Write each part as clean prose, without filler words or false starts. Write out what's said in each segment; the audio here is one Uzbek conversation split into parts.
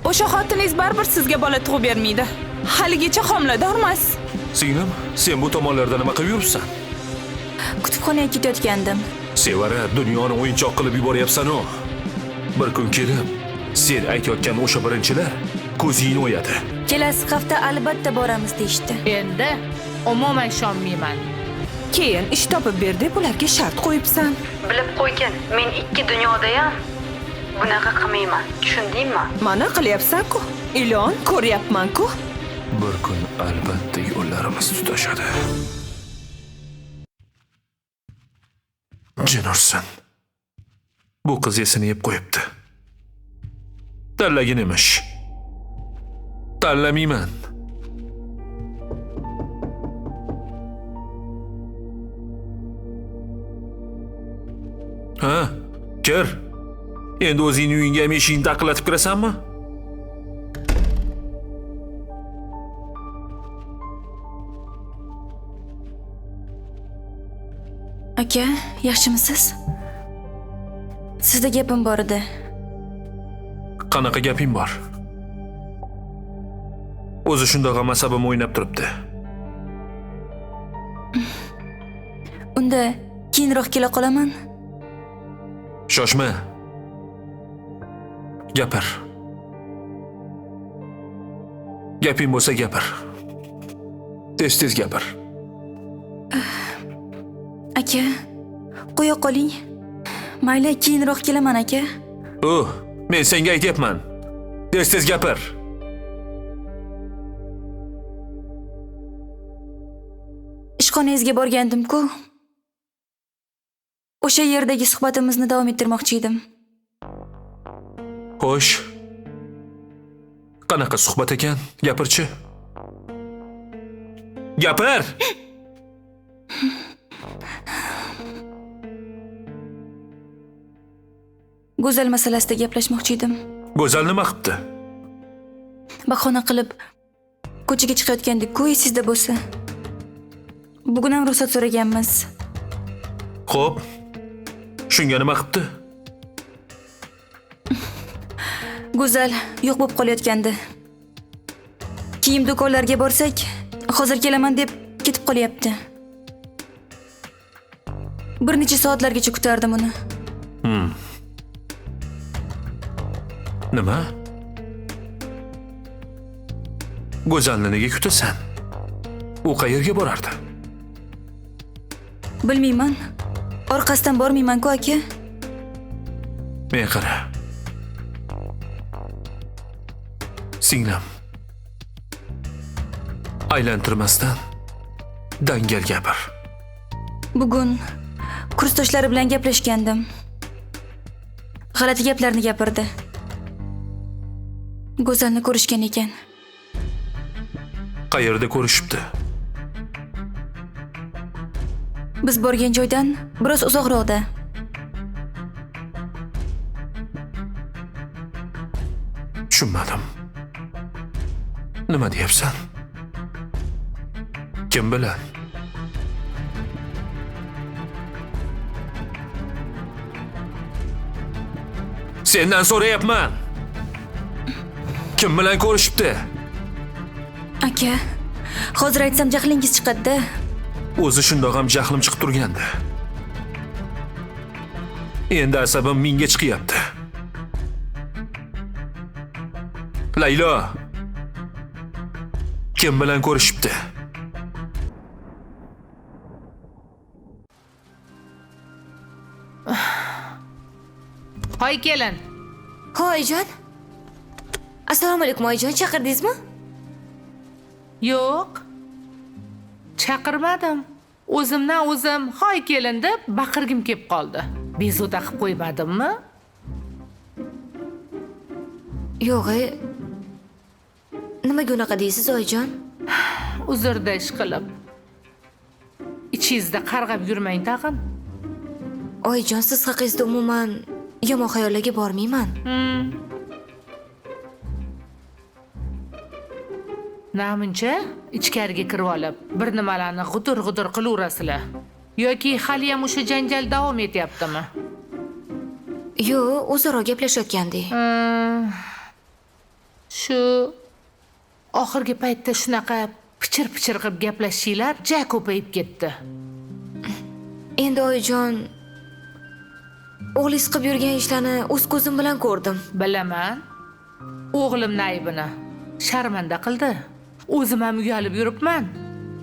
O'sha xotiningiz baribir sizga bola tug'ib bermaydi. Haligacha homiladormas. Singlim, sen bu tomonlarda nima qilib yuribsan? Kutubxonaga ketayotgandim. Sevara, dunyoni o'yinchoq qilib yuboryapsan-ku. Bir kun kelib, sen aytayotgan o'sha birinchilar ko'zingni o'yadi. Kelasi hafta albatta boramiz deyishdi. Endi umuman ishonmayman. Keyin ish topib ber deb ularga shart qo'yibsan. Bilib qo'ygin, men ikki dunyoda ham bunaqa qilmayman. Tushundingmi? Mana qilyapsan-ku. Ilon ko'ryapman-ku. Bir kun albatta yo'llarimiz tutashadi. Jinursin. Bu qiz esini yeb qo'yibdi. Tanlagin emish. Tanlamayman. Ha? Kir. Endi o'zingning uyingga ham eshigingni taqillatib kirasanmi? Aka, yaxshimisiz? Sizda gapim bor edi. Qanaqa gaping bor? O'zi shundoq asabim o'ynab turibdi. Unda keyinroq kela qolaman. Shoshma. Gapir. Gaping bo'lsa gapir. Tez gapir. Aka, qo'ya qoling. Mayli, keyinroq kelaman aka. Men senga aytyapman. Tez gapir. Ishxonangizga borgandim-ku. O'sha yerdagi suhbatimizni davom ettirmoqchi edim. Xo'sh. Qanaqa suhbat ekan? Gapirchi. Gapir. Go'zal masalasida gaplashmoqchi edim. Go'zal nima qilibdi? Bahona qilib ko'chaga chiqayotgandik-ku, esingizda bo'lsa. Bugun ham ruxsat so'raganmiz. Xo'p. Shunga nima qilibdi? Go'zal yo'q bo'lib qolayotgandi. Kiyim do'konlariga borsak, hozir kelaman deb ketib qolyapti. Bir necha soatlargacha kutardim uni. Nima? Go'zalni nega kutasan? U qayerga borardi? Bilmayman. Orqasidan bormayman-ku aka. Men qara. Singlim. Aylantirmasdan dangal gapir. Bugun kursdoshlari bilan gaplashgandim. G'alati gaplarni gapirdi. Go'zalni ko'rishgan ekan. Qayerda ko'rishibdi? Biz borgan joydan biroz uzoqroqda. Tushunmadim. Nima deyapsan? Kim bilan? Sendan so'rayapman. Kim bilan ko'rishibdi? Aka, hozir aytsam jahlingiz chiqadi-da. O'zi shundoq ham jahlim chiqib turgandi. Endi asabim menga chiqyapti. Laylo. Kim bilan ko'rishibdi? Hoy kelin. Hoyjon. Assalomu alaykum oyijon, chaqirdingizmi? Yo'q. Chaqirmadim. O'zimdan o'zim hoy kelin deb baqirgim kelib qoldi. Bezovta qilib qo'ymadimmi? Yo'q, nimaga unaqa deysiz oyijon? Uzrda ish qilib. Ichingizda qarg'ab yurmang tag'in. Oyijon, siz haqingizda umuman yomon xayollarga bormayman. Namuncha ichkariga kirib olib, bir nimalarni g'udur qilaverasizlar. Yoki hali ham o'sha janjal davom etyaptimi? Yo'q, o'zaro gaplashayotgandik. Shu oxirgi paytda shunaqa pichir-pichir qilib gaplashishinglar ja ko'payib ketdi. Endi oyijon, o'g'lingiz qilib yurgan ishlarni o'z ko'zim bilan ko'rdim. Bilaman. O'g'limning aybini sharmanda qildi. O'zim ham uyalib yuribman.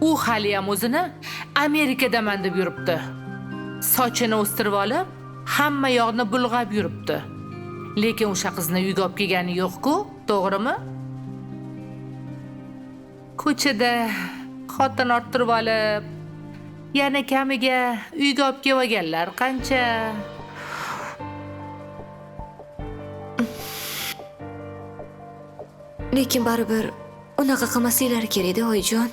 U hali ham o'zini Amerikadaman deb yuribdi. Sochini o'stirib olib, hamma yoqni bulg'ab yuribdi. Lekin o'sha qizni uyga olib kelgani yo'q-ku, to'g'rimi? Ko'chada xotin orttirib olib, yana kamiga uyga olib kelganlar qancha? Lekin baribir unaqa qilmasliklari kerak-da, oyijon.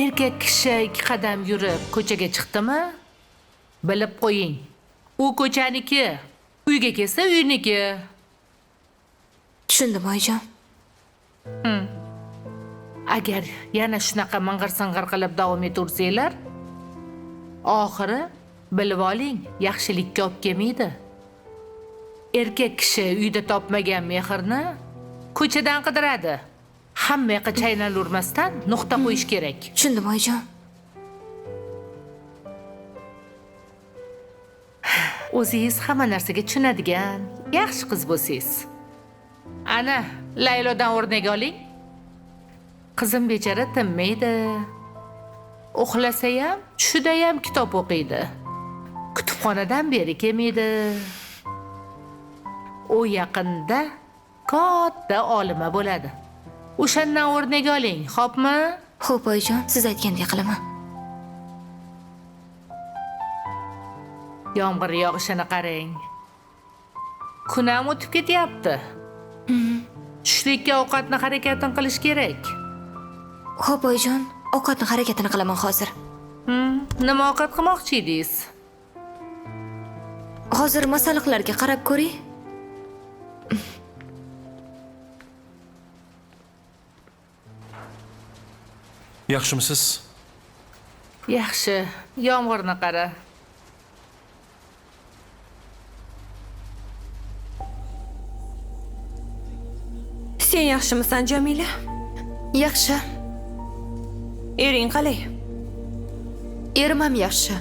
Erkak kishi 2 qadam yurib ko'chaga chiqdimi? Bilib qo'ying. U ko'chaniki, uyga kelsa uyniki. Tushundim, oyijon. Agar yana shunaqa ming'ir-sing'ir qilib davom etaversanglar, oxiri bilib oling, yaxshilikka olib kelmaydi. Erkak kishi uyda topmagan mehrni ko'chadan qidiradi. Hamma yoqqa chaynalavermasdan nuqta qo'yish kerak. Tushundim, oyijon. O'zingiz hamma narsaga tushunadigan, yaxshi qiz bo'lsangiz. Ana, Laylodan o'rnak oling. Qizim bechara tinmaydi. Uxlasa ham, tushida ham kitob o'qiydi. Kutubxonadan beri kelmaydi. U yaqinda katta olima bo'ladi. O'shandan o'rnak oling, xo'pmi? Xo'p, oyijon, siz aytgandek qilaman. Yomg'ir yog'ishini qarang. Kun ham o'tib ketyapti. Tushlikka ovqatni harakatin qilish kerak. Xo'p, oyijon, ovqatni harakatini qilaman hozir. Nima ovqat qilmoqchi edingiz? Hozir masalliqlarga qarab ko'ring. Yaxshimisiz? Yaxshi, yomg'irni qara. Sen yaxshimisan, Jamila? Yaxshi. Ering qalay? Erim ham yaxshi.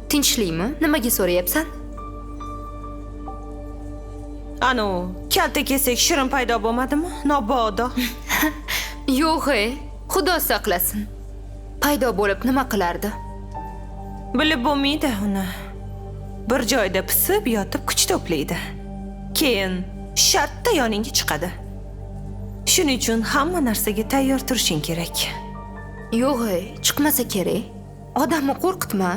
Tinchlikmi? Nimaga so'rayapsan? Anu, kalta kesak shirin paydo bo'lmadimi? Nobodo. Yo'q, Xudo saqlasin. Paydo bo'lib nima qilardi? Bilib bo'lmaydi uni. Bir joyda pisib yotib kuch to'playdi. Keyin shartta yoningga chiqadi. Shuning uchun hamma narsaga tayyor turishing kerak. Yo'q, chiqmasa kerak. Odamni qo'rqitma.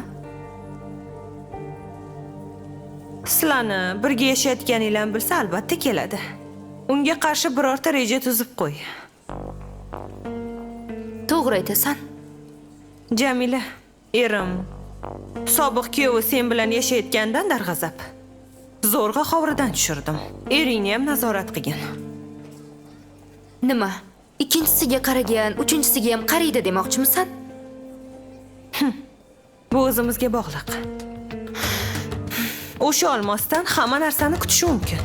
Sizlarni birga yashayotganinglarni bilsa albatta keladi. Unga qarshi birorta reja tuzib qo'y. To'g'ri aytasan. Jamila, erim sobiq kuyovi sen bilan yashayotgandan darg'azab. Zo'rg'a hovridan tushirdim. Eringni ham nazorat qilgin. Nima? Ikkinchisiga qaragan, uchinchisiga ham qaraydi demoqchimisan? Bu o'zimizga bog'liq. O'sha olmosdan hamma narsani kutish mumkin.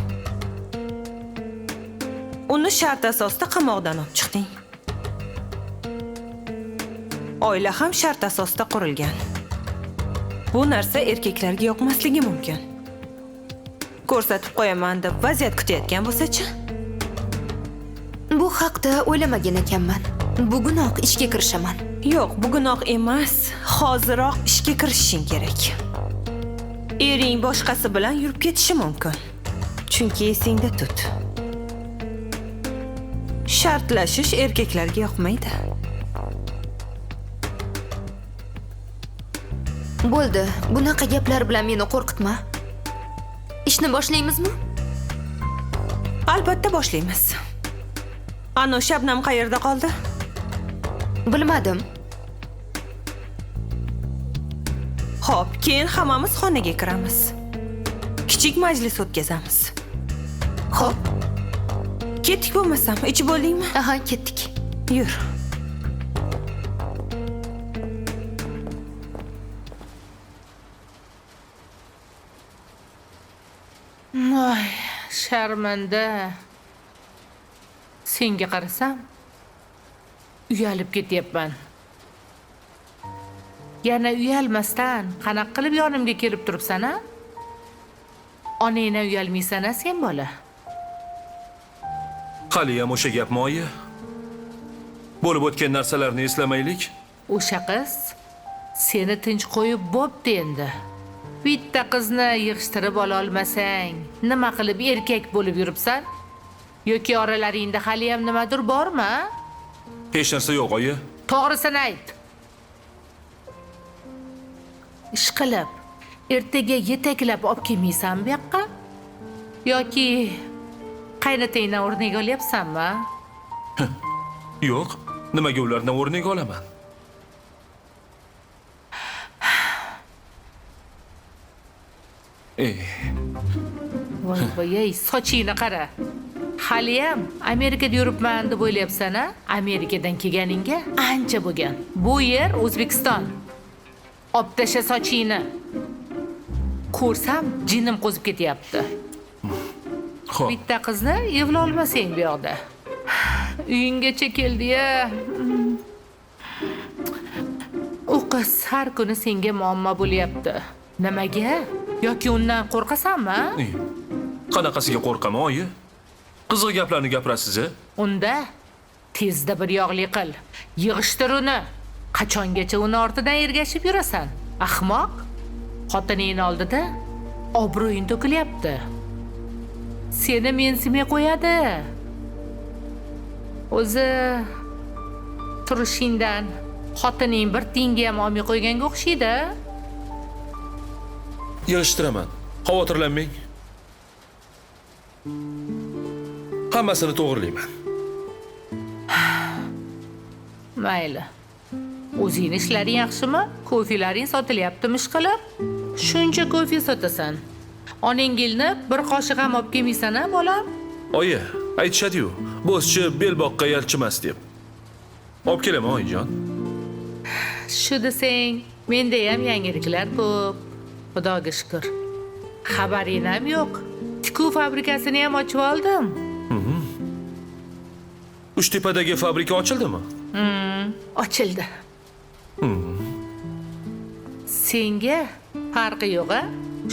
Uni shart asosida qamoqdan olib chiqding. Oila ham shart asosida qurilgan. Bu narsa erkaklarga yoqmasligi mumkin. Ko'rsatib qo'yaman deb vaziyat kutayotgan bo'lsa-chi? Bu haqda o'ylamagan ekanman. Bugunoq ishga kirishaman. Yo'q, bugunoq emas, hoziroq ishga kirishing kerak. Ering boshqasi bilan yurib ketishi mumkin. Chunki esingda tut. Shartlashish erkaklarga yoqmaydi. Bo'ldi, bunaqa gaplar bilan meni qo'rqitma. Ishni boshlaymizmi? Albatta boshlaymiz. Anu, Shabnam qayerda qoldi? Bilmadim. Xo'p, keyin hammamiz xonaga kiramiz. Kichik majlis o'tkazamiz. Xo'p. Ketdik bo'lmasam, ichib oldingmi? Aha, ketdik. Yur. Voy, sharmanda. Senga qarasam, uyalib ketyapman. Yana uyalmasdan qanaqa qilib yonimga kelib turibsan, a? Onangdan uyalmaysan, a sen bola? Hali ham o'sha gapmi, oyi? Bo'lib o'tgan narsalarni eslamaylik. O'sha qiz seni tinch qo'yib bo'pti endi. Bitta qizni yig'ishtirib ola olmasang, nima qilib erkak bo'lib yuribsan? Yoki oralaringda hali ham nimadir bormi? Hech narsa yo'q, oyi. To'g'risini ayt. Ishqilib, ertaga yetaklab olib kelmaysan bu yoqqa? Yoki qaynotangdan o'rnak olyapsanmi? Yo'q, nimaga ulardan o'rnak olaman? Voy, sochingni qara. Haliyam Amerikada yuribman deb o'ylayapsan, a? Amerikadan kelganingga ancha bo'lgan. Bu yer O'zbekiston. Olib tasha sochingni. Ko'rsam, jinim qo'zib ketyapti. Xo'p, Bitta qizni evla olmasang bu yoqda. Uyinggacha keldi-ya. U qiz har kuni senga muammo bo'lyapti. Nimaga? Yoki undan qo'rqasanmi? qanaqasiga qo'rqaman, oyi? Qiziq gaplarni gapirasiz-a? Unda tezda bir yog'li qil. Yig'ishtir uni. Qachongacha uni ortidan ergashib yurasan? Ahmoq. Xotining oldida obro'ying to'kilyapti. Seni mensimay qo'yadi. O'zi turishingdan xotining bir tiyinga ham olmay qo'yganga o'xshaydi. Yig'ishtiraman. Xavotirlanmang. Hammasini to'g'rilayman. Mayli. O'zing ishlaring yaxshimi? Ko'filaring sotilyaptimi ishqilib? Shuncha ko'fi sotasan. Onangilni bir qoshiq ham olib kelmaysan, a bolam? Oyi, aytishadi-yu, bo'zchi belboqqa yalchimas deb. Olib kelaman, oyijon. Shu desang, menda ham yangiliklar ko'p. Xudoga shukr. Xabaring ham yo'q. Tikuv fabrikasini ham ochib oldim. Uchtepadagi fabrika ochildimi? Ochildi. Senga farqi yo'q-a?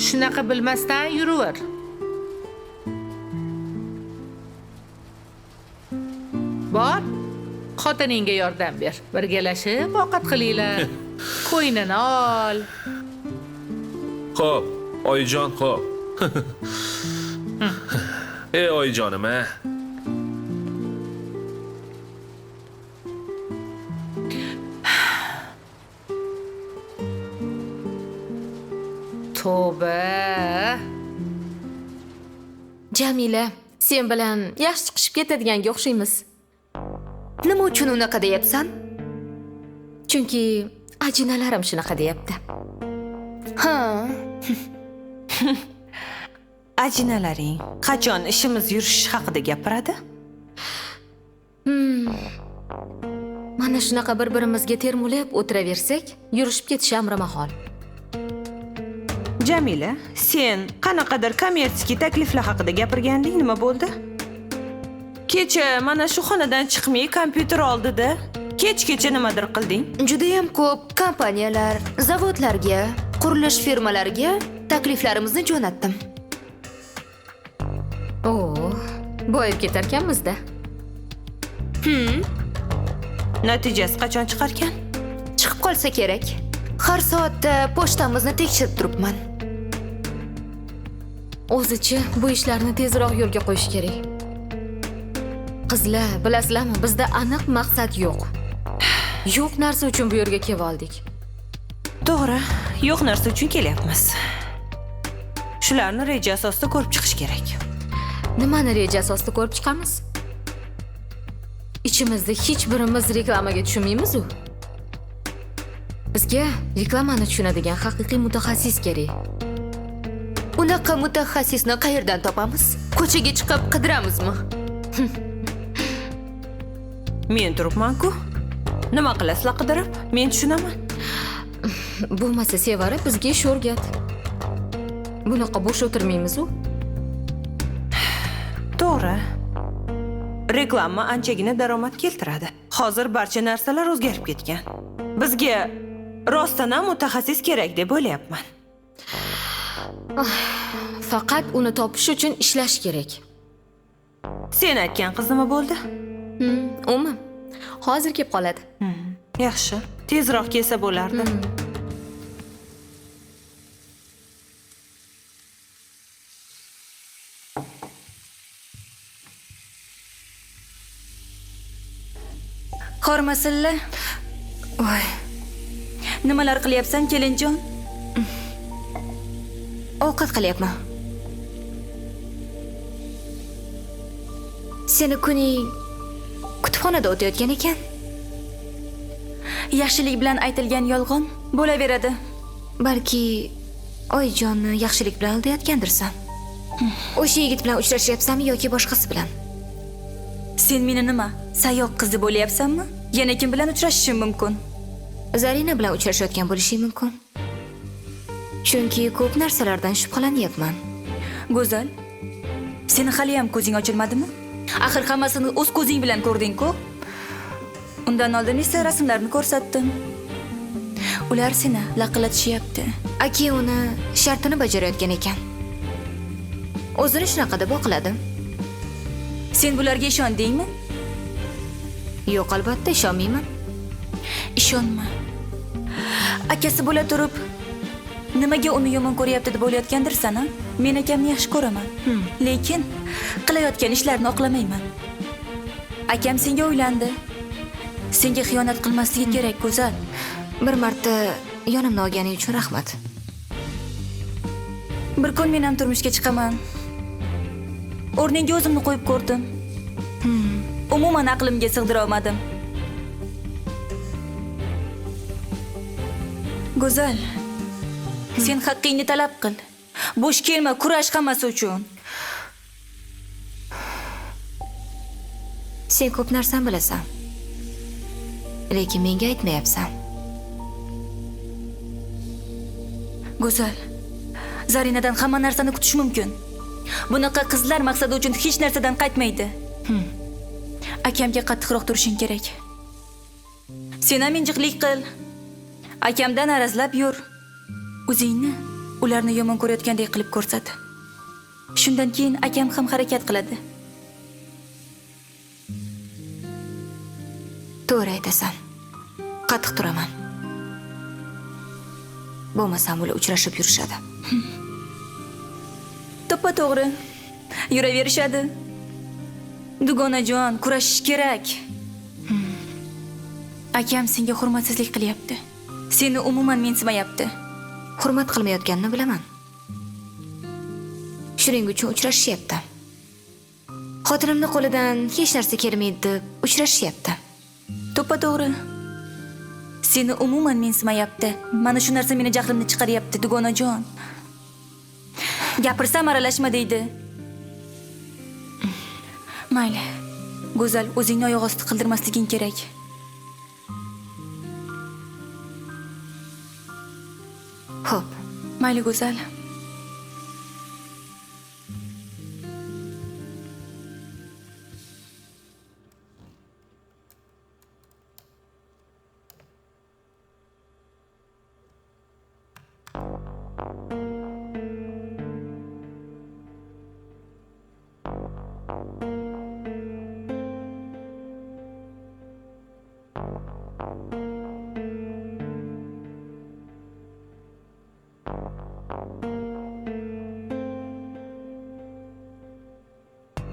Shunaqa bilmasdan yuraver. Bor, xotiningga yordam ber. Birgalashib ovqat qilinglar. Qo'ynini ol. Xo'p, oyijon, xo'p. Ey oyijonim, a. Tavba. Jamila, sen bilan yaxshi chiqishib ketadiganga o'xshaymiz. Nima uchun unaqa deyapsan? Chunki ajinalarim shunaqa deyapti. Ha, Ajinalaring qachon ishimiz yurishi haqida gapiradi? Mana shunaqa bir-birimizga termulib o'tiraversak, yurishib ketish amri mahol. Jamila, sen qanaqadir kommersiya takliflar haqida gapirganding, nima bo'ldi? Kecha mana shu xonadan chiqmay kompyuter oldida kechgacha nimadir qilding? juda ham ko'p kompaniyalar, zavodlarga, qurilish firmalariga takliflarimizni jo'natdim. Oo, boyib ketarkanmiz-da. Natijasi qachon chiqarkan? Chiqib qolsa kerak. Har soatda pochtamizni tekshirib turibman. O'zichi bu ishlarni tezroq yo'lga qo'yish kerak. Qizlar, bilasizlarmi, bizda aniq maqsad yo'q. Yo'q narsa uchun bu yerga kelib oldik. To'g'ri, yo'q narsa uchun kelyapmiz. Shularni reja asosida ko'rib chiqish kerak. Nimani reja asosida ko'rib chiqamiz? Ichimizda hech birimiz reklamaga tushmaymiz-ku. Bizga reklamani tushunadigan haqiqiy mutaxassis kerak. Unaqa mutaxassisni qayerdan topamiz? Ko'chaga chiqib qidiramizmi? Men turibman-ku. Nima qilasizlar qidirib? Men tushunaman. Bo'lmasa Sevara bizga ish o'rgat. Bunaqa bo'sh o'tirmaymiz-ku. To'g'ri. Reklama anchagina daromad keltiradi. Hozir barcha narsalar o'zgarib ketgan. Bizga rostdan ham mutaxassis kerak deb o'ylayapman. Faqat uni topish uchun ishlash kerak. Sen aytgan qiz nima bo'ldi? Umi, hozir kelib qoladi. Yaxshi, tezroq kelsa bo'lardi. Qormasinlar. Voy. Nimalar qilyapsan, kelinjon? Ovqat qilyapman. Seni kuning kutubxonada o'tayotgan ekan. Yaxshilik bilan aytilgan yolg'on bo'laveradi. Balki Oyjonni yaxshilik bilan aldayotgandirsan. O'sha yigit bilan uchrashyapsanmi yoki boshqasi bilan? Sen meni nima, sayyoq qiz deb o'ylayapsanmi? Yana kim bilan uchrashishim mumkin? Zarina bilan uchrashayotgan bo'lishi mumkin. Chunki ko'p narsalardan shubhalanyapman. Go'zal. Seni hali ham ko'zing ochilmadimi? Axir hammasini o'z ko'zing bilan ko'rding-ku. Undan oldin esa rasmlarni ko'rsatdim. Ular seni laqillatishyapti. Aka uni shartini bajarayotgan ekan. O'zini shunaqa deb oqladi. Sen bularga ishondingmi? Yo'q, albatta ishonmayman. Ishonma. Akasi bo'la turib, nimaga uni yomon ko'ryapti deb o'ylayotgandirsan, ha? Men akamni yaxshi ko'raman. Lekin qilayotgan ishlarini oqlamayman. Akam senga uylandi. Senga xiyonat qilmasligi kerak, Go'zal. Bir marta yonimni olganing uchun rahmat. Bir kun men ham turmushga chiqaman. O'rningga o'zimni qo'yib ko'rdim. Umuman aqlimga sig'dira olmadim. Go'zal, sen haqqingni talab qil. Bo'sh kelma, kurash hammasi uchun. Sen ko'p narsani bilasan. Lekin menga aytmayapsan. Go'zal, Zarinadan hamma narsani kutish mumkin. Bunaqa qizlar maqsadi uchun hech narsadan qaytmaydi. Akamga qattiqroq turishing kerak. Sen ham injiqlik qil. Akamdan arazlab yur. O'zingni ularni yomon ko'rayotgandek qilib ko'rsat. Shundan keyin akam ham harakat qiladi. To'g'ri aytasan. Qattiq turaman. Bo'lmasam ular uchrashib yurishadi. To'g'ri. Yuraverishadi. Dugonajon, kurashish kerak. Akam senga hurmatsizlik qilyapti. Seni umuman mensimayapti. Hurmat qilmayotganini bilaman. Shuning uchun uchrashyapti. Xotinimni qo'lidan hech narsa kelmaydi deb uchrashyapti. To'g'ri. Seni umuman mensimayapti. Mana shu narsa meni jahlimni chiqaryapti, dugonajon. Gapirsam aralashma deydi. Mayli. Go'zal, o'zingni oyoq osti qildirmasliging kerak. Xo'p. Mayli, Go'zal.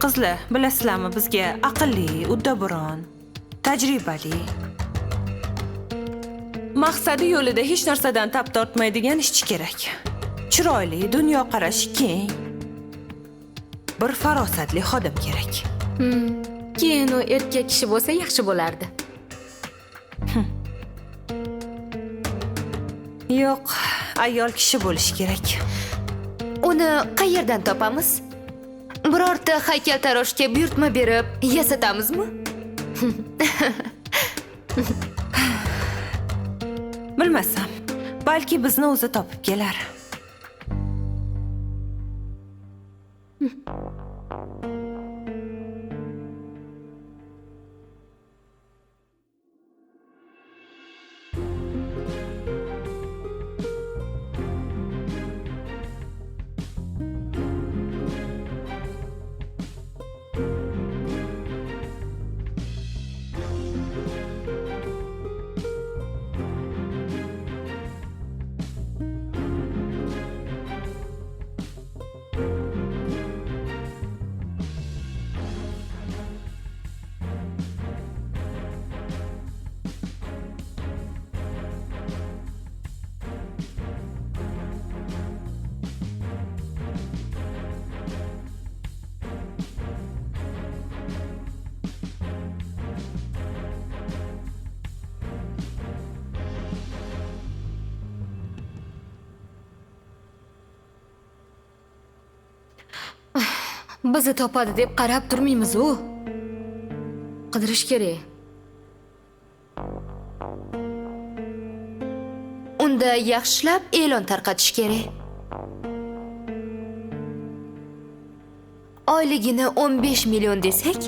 Qizlar, bilasizlarmi, bizga aqlli, uddaburon, tajribali, maqsadi yo'lida hech narsadan tap tortmaydigan ishchi kerak. Chiroyli, dunyoqarashi keng, bir farosatli xodim kerak. Keyin u erkak kishi bo'lsa yaxshi bo'lardi. Yo'q, ayol kishi bo'lishi kerak. Uni qayerdan topamiz? Birorta haykaltaroshga buyurtma berib yasatamizmi? Bilmasam, balki bizni o'zi topib kelar. bizni topadi deb qarab turmaymiz-u. Qidirish kerak. Unda yaxshilab e'lon tarqatish kerak. Oyligini 15 million desak,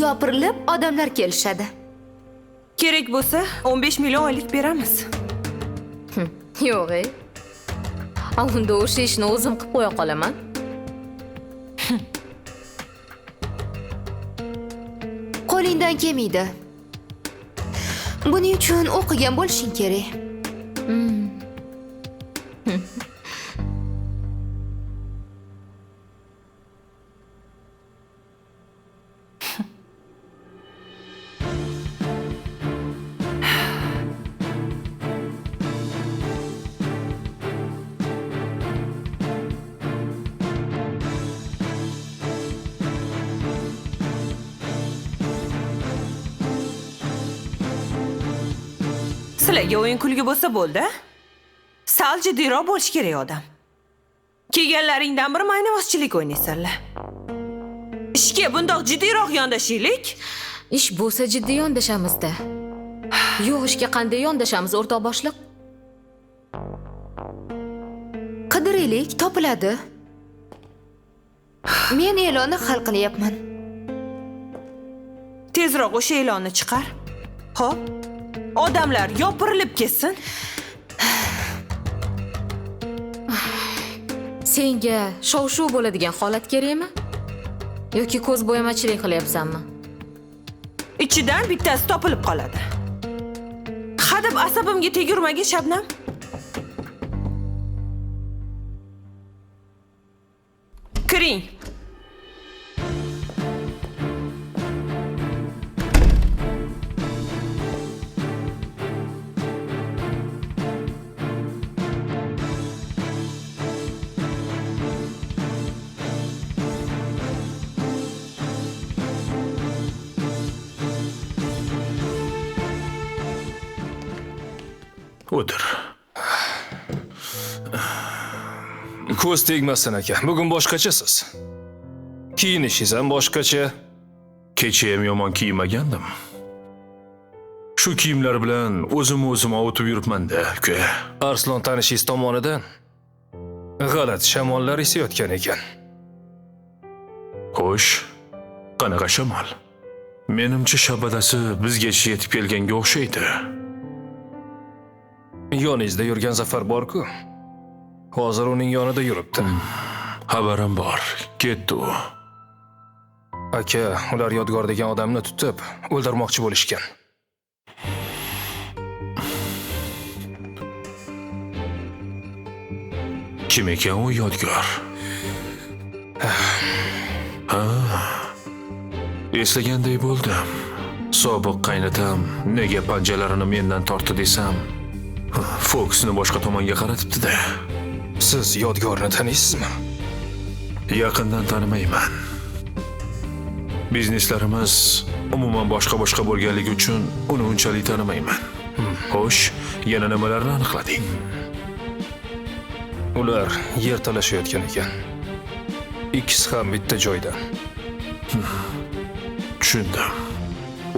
yopirilib odamlar kelishadi. Kerak bo'lsa 15 million oylik beramiz. Yo'q. Unda o'sha ishni o'zim qilib qo'ya qolaman. Qo'lingdan kelmaydi. Buning uchun o'qigan bo'lishing kerak. Sizlarga o'yin kulgi bo'lsa bo'ldi. Sal jiddiyroq bo'lish kerak odam. Kelganlaringdan bir maynavozchilik o'ynaysanlar. Ishga bundoq jiddiyroq yondashaylik. Ish bo'lsa jiddiy yondashamizda. Yo'q ishga qanday yondashamiz o'rtoq boshliq? Qidiraylik, topiladi. Men e'lonni hal qilyapman. Tezroq o'sha e'lonni chiqar. Xo'p. Odamlar yopirilib ketsin. Senga shov-shuv bo'ladigan holat kerakmi? Yoki ko'z bo'yamachilik qilyapsanmi? Ichidan bittasi topilib qoladi. Hadeb asabimga tegurmagin Shabnam. Kiring. O'tir. Ko'z tegmasin aka. Bugun boshqachasiz. Kiyinishingiz ham boshqacha. Kecha ham yomon kiymagandim. Shu kiyimlar bilan o'zim ovutib yuribman-da, uka. Arslon tanishingiz tomonidan g'alati shamollar esayotgan ekan. Xo'sh, qanaqa shamol? Menimcha shabadasi bizgacha yetib kelganga o'xshaydi. Yoningizda yurgan Zafar bor-ku. Hozir uning yonida yuribdi. Xabarim bor. Ketdi u. Aka, ular Yodgor degan odamni tutib, o'ldirmoqchi bo'lishgan. Kim ekan u Yodgor? Eslaganday bo'ldim. Sobiq qaynatam nega panjalarini mendan tortdi desam, fokusni boshqa tomonga qaratibdi-da. Siz Yodgorni taniysizmi? Yaqindan tanimayman. Bizneslarimiz umuman boshqa bo'lganligi uchun uni unchalik tanimayman. Xo'sh, yana nimalarni aniqlading? Ular yer talashayotgan ekan. Ikkisi ham bitta joydan. Tushundim.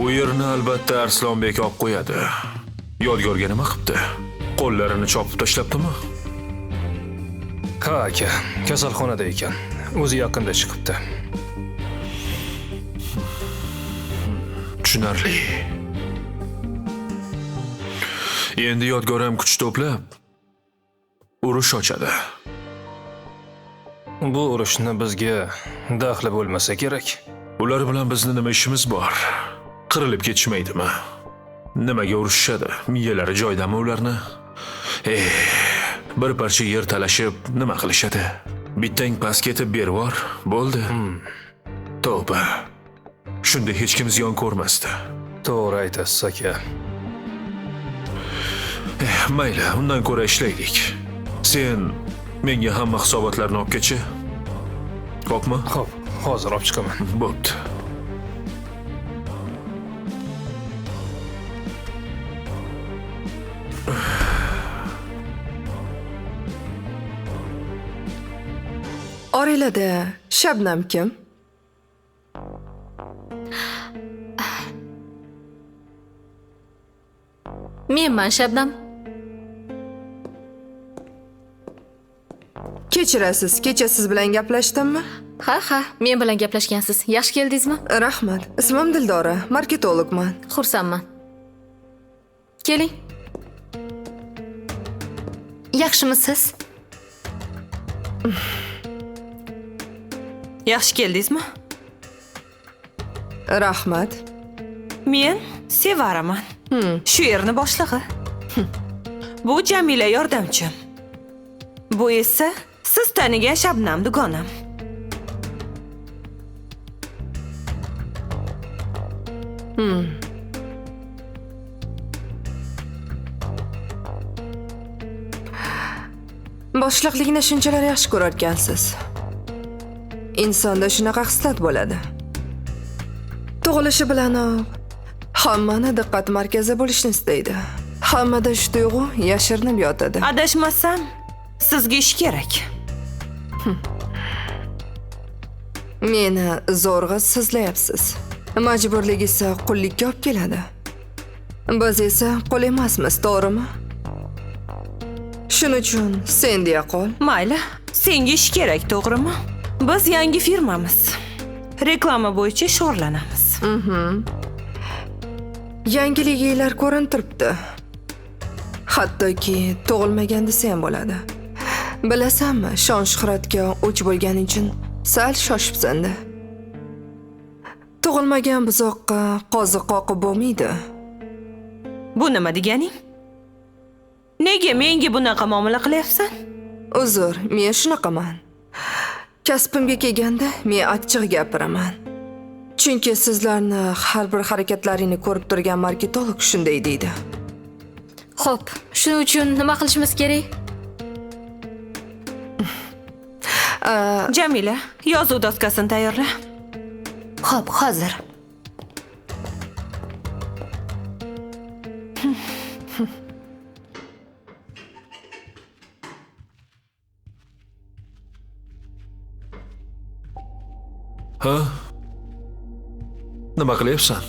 U yerni albatta Arslonbek olib qo'yadi. Yodgorga nima qilibdi? Qo'llarini chopib tashlabdimi? Ha aka, kasalxonada ekan. O'zi yaqinda chiqibdi. Tushunarli. Endi Yodgor ham kuch to'plab urush ochadi. Bu urushni bizga daxli bo'lmasa kerak. Ular bilan bizni nima ishimiz bor? Qirilib ketishmaydimi? Nimaga urushishadi? Miyalari joydami ularni? Bir parcha yer talashib nima qilishadi? Bittang pas ketib bervor, bo'ldi. Tavba. Shunda hech kim ziyon ko'rmasdi. To'g'ri aytasiz aka. Mayli, undan ko'ra ishlaylik. Sen menga hamma hisobotlarni olib ketchi. Xo'pmi? Xo'p, hozir olib chiqaman. Bo'pti. Oilada Shabnam kim? Menman Shabnam. Kechirasiz, kecha siz bilan gaplashdimmi? Ha, men bilan gaplashgansiz. Yaxshi keldingizmi? Rahmat. Ismim Dildora, marketologman. Xursandman. Keling. Yaxshimisiz? Yaxshi keldingizmi? Rahmat. Men Sevaraman. Shu yerni boshlig'i. Bu Jamila yordamchim. Bu esa siz tanigan Shabnam dugonam. Boshliqlikni shunchalar yaxshi ko'rarkansiz. Insonda shunaqa xislat bo'ladi. Tug'ilishi bilanoq hammani diqqat markazi bo'lishni istaydi. Hammada shu tuyg'u yashirinib yotadi. Adashmasam, sizga ish kerak. Meni zo'rg'a sizlayapsiz. Majburlik esa qullikka olib keladi. Biz esa qul emasmiz, to'g'rimi? Shuning uchun sen deya qol. Mayli, senga ish kerak, to'g'rimi? Biz yangi firmamiz. Reklama bo'yicha shug'ullanamiz. Yangiliklar ko'rinib turibdi. Hattoki tug'ilmagan desa ham bo'ladi. Bilasanmi, shon-shuhratga o'ch bo'lganing uchun sal shoshibsan-da. Tug'ilmagan buzoqqa qoziq qoqib bo'lmaydi. Bu nima deganing? Nega menga bunaqa muomala qilyapsan? Uzr, men shunaqaman. Kasbimga kelganda men achchiq gapiraman. Chunki sizlarni har bir harakatlaringni ko'rib turgan marketolog shunday deydi. Xo'p, shuning uchun nima qilishimiz kerak? Jamila, yozuv doskasini tayyorla. Xo'p, hozir. Ha? Nima qilyapsan?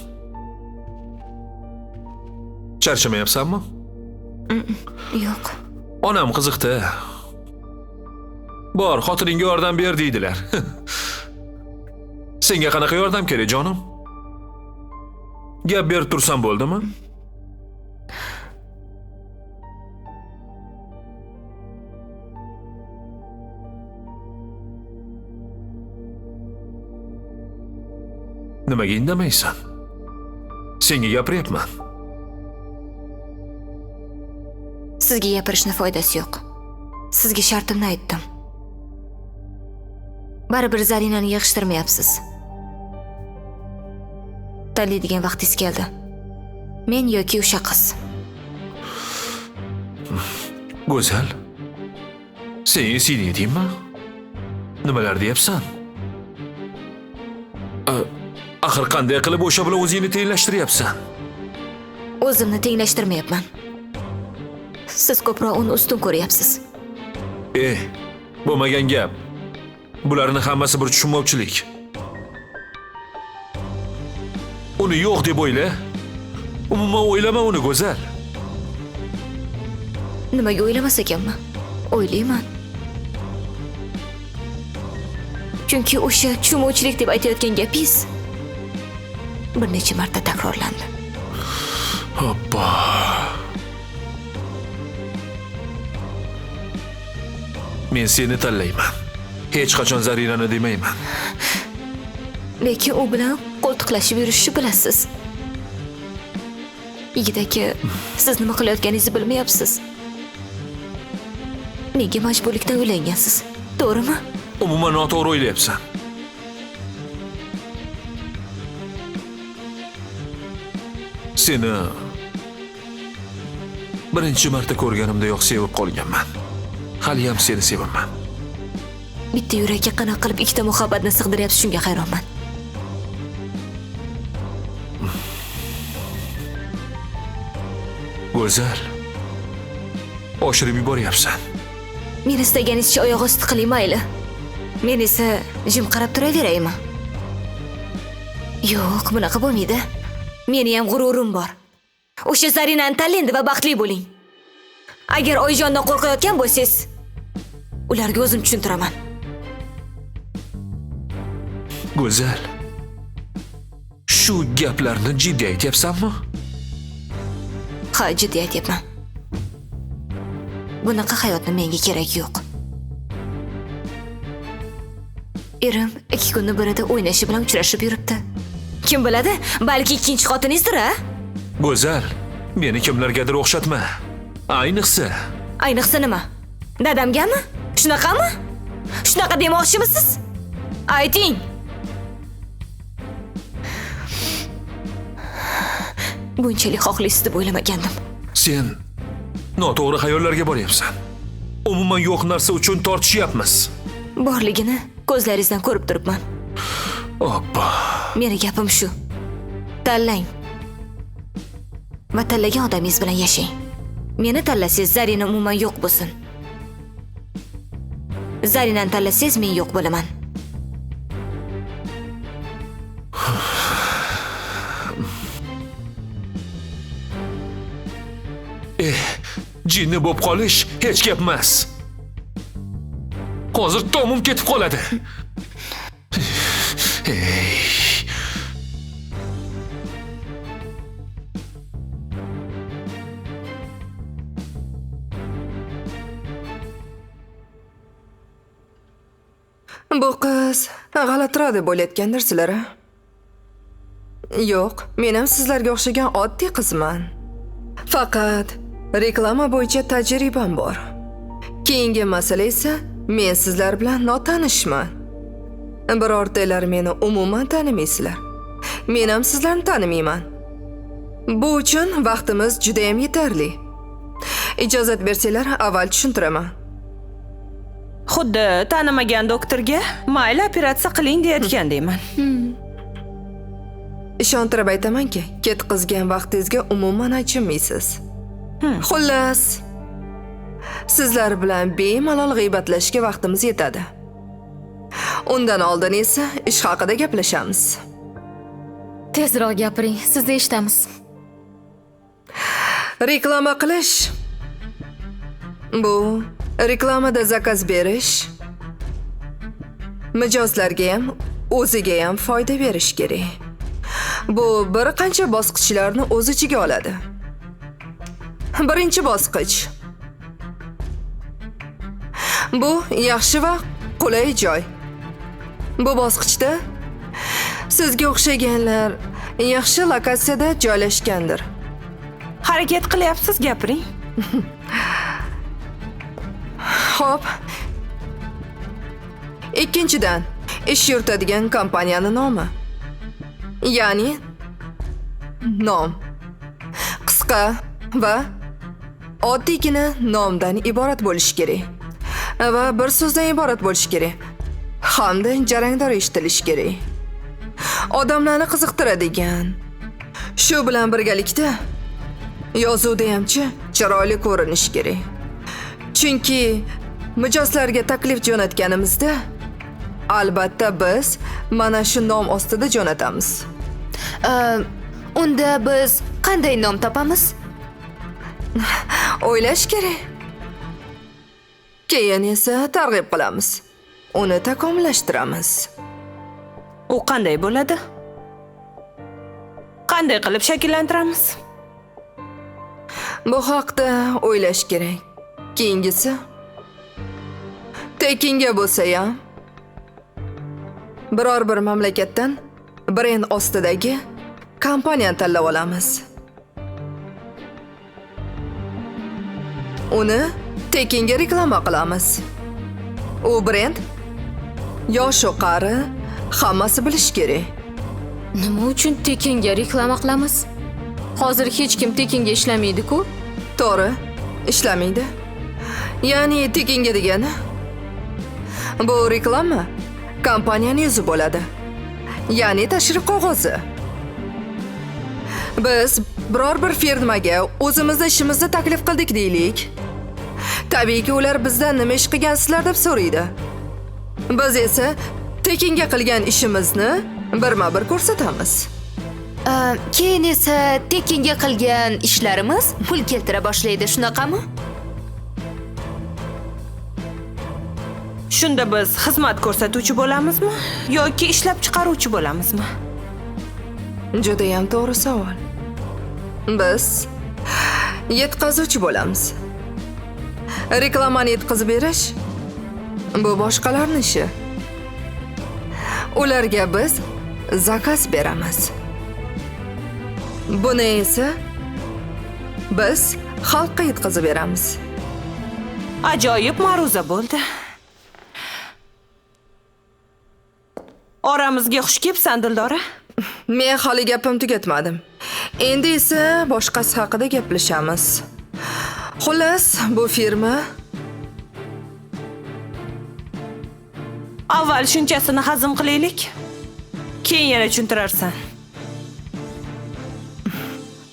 Charchamayapsanmi? Yo'q. Onam qiziqdi. Bor, xotiningga yordam ber deydilar. Senga qanaqa yordam kerak, jonim? Gap berib tursam bo'ldimi? Nimaga indamaysan? Senga gapiryapman. Sizga gapirishning foydasi yo'q. Sizga shartimni aytdim. Baribir Zarinani yig'ishtirmayapsiz. Tanlaydigan vaqtingiz keldi. Men yoki o'sha qiz. Go'zal. Sen esingni yedingmi? Nimalar deyapsan? Axir qanday qilib o'sha bilan o'zingni tenglashtiryapsan? O'zimni tenglashtirmayapman. Siz ko'proq uni ustun ko'ryapsiz. Bo'lmagan gap. Bularning hammasi bir tushunmovchilik. Uni yo'q deb o'yla. Umuman o'ylama uni, go'zal. Nimaga o'ylamas ekanman? O'ylayman. Chunki o'sha tushunmovchilik deb aytayotgan gapingiz bir necha marta takrorlandi. Hoppa. Men seni tanlayman. Hech qachon Zarinani demayman. Lekin u bilan qo'ltiqlashib yurishni bilasiz. Yigit aka, siz nima qilayotganingizni bilmayapsiz. Nega majburlikdan uylangansiz? To'g'rimi? Umuman noto'g'ri o'ylayapsan. Seni birinchi marta ko'rganimdayoq sevib qolganman. Hali ham seni sevaman. Bitta yurakka qanaqa qilib ikkita muhabbatni sig'diryapsiz, shunga hayronman. Go'zal. Oshirib yuboryapsan. Men istaganingizcha oyoq osti qiling, mayli. Men esa jim qarab turaveraymi? Yo'q, bunaqa bo'lmaydi. Meni ham g'ururim bor. O'sha Zarinani tanlaydi va baxtli bo'ling. Agar oyijondan qo'rqayotgan bo'lsangiz, ularga o'zim tushuntiraman. Go'zal. Shu gaplarni jiddiy aytyapsanmi? Ha, jiddiy aytyapman. Bunaqa hayotni menga kerak yo'q. Erim 2 kunni birida o'ynashi bilan uchrashib yuribdi. Kim biladi, balki ikkinchi xotiningizdir, a? Go'zal, meni kimlargadir o'xshatma. Ayniqsa Nima? Dadamgami? Shunaqami? Shunaqa demoqchimisiz? Ayting. Bunchalik xohlaysiz deb o'ylamagandim. sen noto'g'ri xayollarga boryapsan. Umuman yo'q narsa uchun tortishyapmiz. Borligini ko'zlaringizdan ko'rib turibman. Oppa. Meni gapim shu. Tanlang. Va tanlagan odamingiz bilan yashang. Meni tanlasangiz Zarina umuman yo'q bo'lsin. Zarinani tanlasangiz men yo'q bo'laman. Jinni bo'lib qolish hech gap emas. Hozir tomim ketib qoladi. Bu qiz g'alatiroq deb o'ylayotgandirsizlar, a? Yo'q, men ham sizlarga o'xshagan oddiy qizman. Faqat reklama bo'yicha tajribam bor. Keyingi masala esa men sizlar bilan notanishman. Birortalar meni umuman tanimaysizlar. Men ham sizlarni tanimayman. Bu uchun vaqtimiz juda ham yetarli. Ijozat bersanglar, avval tushuntiraman. Xuddi tanimagan doktorga mayli operatsiya qiling deyotgandayman. Ishontirib aytamanki, ketqizgan vaqtingizga umuman achinmaysiz. Xullas, sizlar bilan bemalol g'iybatlashga vaqtimiz yetadi. Undan oldin esa ish haqida gaplashamiz. Tezroq gapiring, sizni eshitamiz. Reklama qilish. Bu reklamada zakaz berish, mijozlarga ham, o'ziga ham foyda berish kerak. Bu bir qancha bosqichlarni o'z ichiga oladi. Birinchi bosqich. Bu yaxshi va qulay joy. Bu bosqichda sizga o'xshaganlar yaxshi lokatsiyada joylashgandir. Harakat qilyapsiz, gapiring. Xo'p. Ikkinchidan, ish yuritadigan kompaniyani nomi. Ya'ni nom. Qisqa va oddiygina nomdan iborat bo'lishi kerak. Va bir so'zdan iborat bo'lishi kerak. Hamda jarangdor eshitilishi kerak. Odamlarni qiziqtiradigan. Shu bilan birgalikda yozuvda hamchi chiroyli ko'rinish kerak. Chunki mijozlarga taklif jo'natganimizda albatta biz mana shu nom ostida jo'natamiz. Unda biz qanday nom topamiz? O'ylash kerak. Keyin esa targ'ib qilamiz. Uni takomillashtiramiz. U qanday bo'ladi? Qanday qilib shakllantiramiz? Bu haqda o'ylash kerak. Keyingisi tekinga bo'lsa ham biror bir mamlakatdan brend ostidagi kompaniyani tanlab olamiz. Uni tekinga reklama qilamiz. U brend yosh qari hammasi bilish kerak. Nima uchun tekinga reklama qilamiz? Hozir hech kim tekinga ishlamaydi-ku. To'g'ri, ishlamaydi. Ya'ni tekinga degani bu reklama kompaniyaning yuzi bo'ladi. Ya'ni tashrif qog'ozi. Biz biror bir firmaga o'zimizning ishimizni taklif qildik deylik. Tabiiyki ular bizdan nima ish qilgansizlar deb so'raydi. Biz esa tekinga qilgan ishimizni birma-bir ko'rsatamiz. Keyin esa tekinga qilgan ishlarimiz pul keltira boshlaydi, shunaqami? Shunda biz xizmat ko'rsatuvchi bo'lamizmi yoki ishlab chiqaruvchi bo'lamizmi? Juda ham to'g'ri savol. Biz yetkazuvchi bo'lamiz. Reklamani yetkazib berish bu boshqalarning ishi. Ularga biz zakaz beramiz. Buni esa biz xalqqa yetkazib beramiz. Ajoyib ma'ruza bo'ldi. Oramizga xush kelibsan, Dildora. Men hali gapim tugatmadim. Endi esa boshqasi haqida gaplashamiz. Xullas, bu firma Avval shunchasini hazm qilaylik. Keyin yana tushuntirarsan.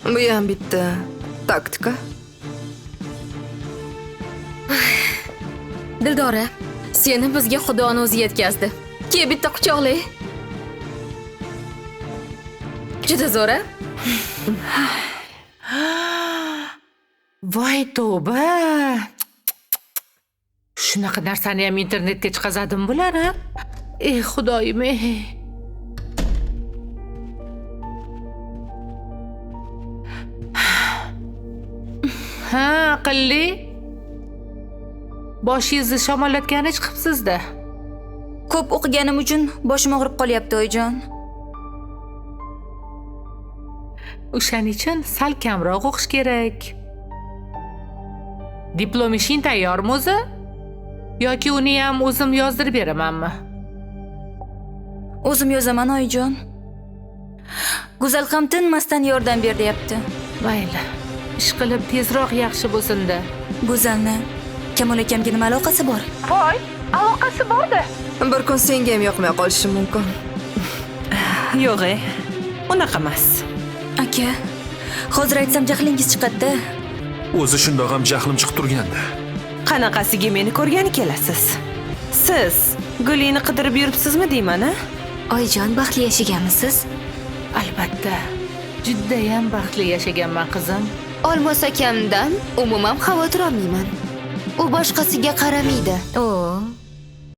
bu ham bitta taktika. Dildora, seni bizga Xudoni o'zi yetkazdi. Ke bitta quchoqlay. Juda zo'r. Voy tavba. Shunaqa narsani ham internetga chiqazadim bular, ha? Ey Xudoyim, ey. Ha, aqlli. Boshingizni shamollatgani chiqibsiz-da. Ko'p o'qiganim uchun boshim og'rib qolyapti, oyijon. O'shaning uchun sal kamroq o'qish kerak. Diplom ishing tayyormi o'zi? Yoki uni ham o'zim yozdirib beramanmi? O'zim yozaman, oyijon. Go'zal ham tinmasdan yordam ber deyapti. Mayli. Ish qilib tezroq yaxshi bo'lsin-da. Go'zalni Kamol akamga nima aloqasi bor? Voy, aloqasi bor-da. Bir kun senga ham yoqmay qolishi mumkin. Yo'q, unaqa emas. Aka, hozir aytsam jahlingiz chiqadi-da. O'zi shundoq ham jahlim chiqib turganda. Qanaqasiga meni ko'rgani kelasiz? Siz Gulini qidirib yuribsizmi deyman-a? Oyijon, baxtli yashaganmisiz? Albatta. Juda ham baxtli yashaganman, qizim. Olmos akamdan umuman xavotir olmayman. U boshqasiga qaramaydi. O,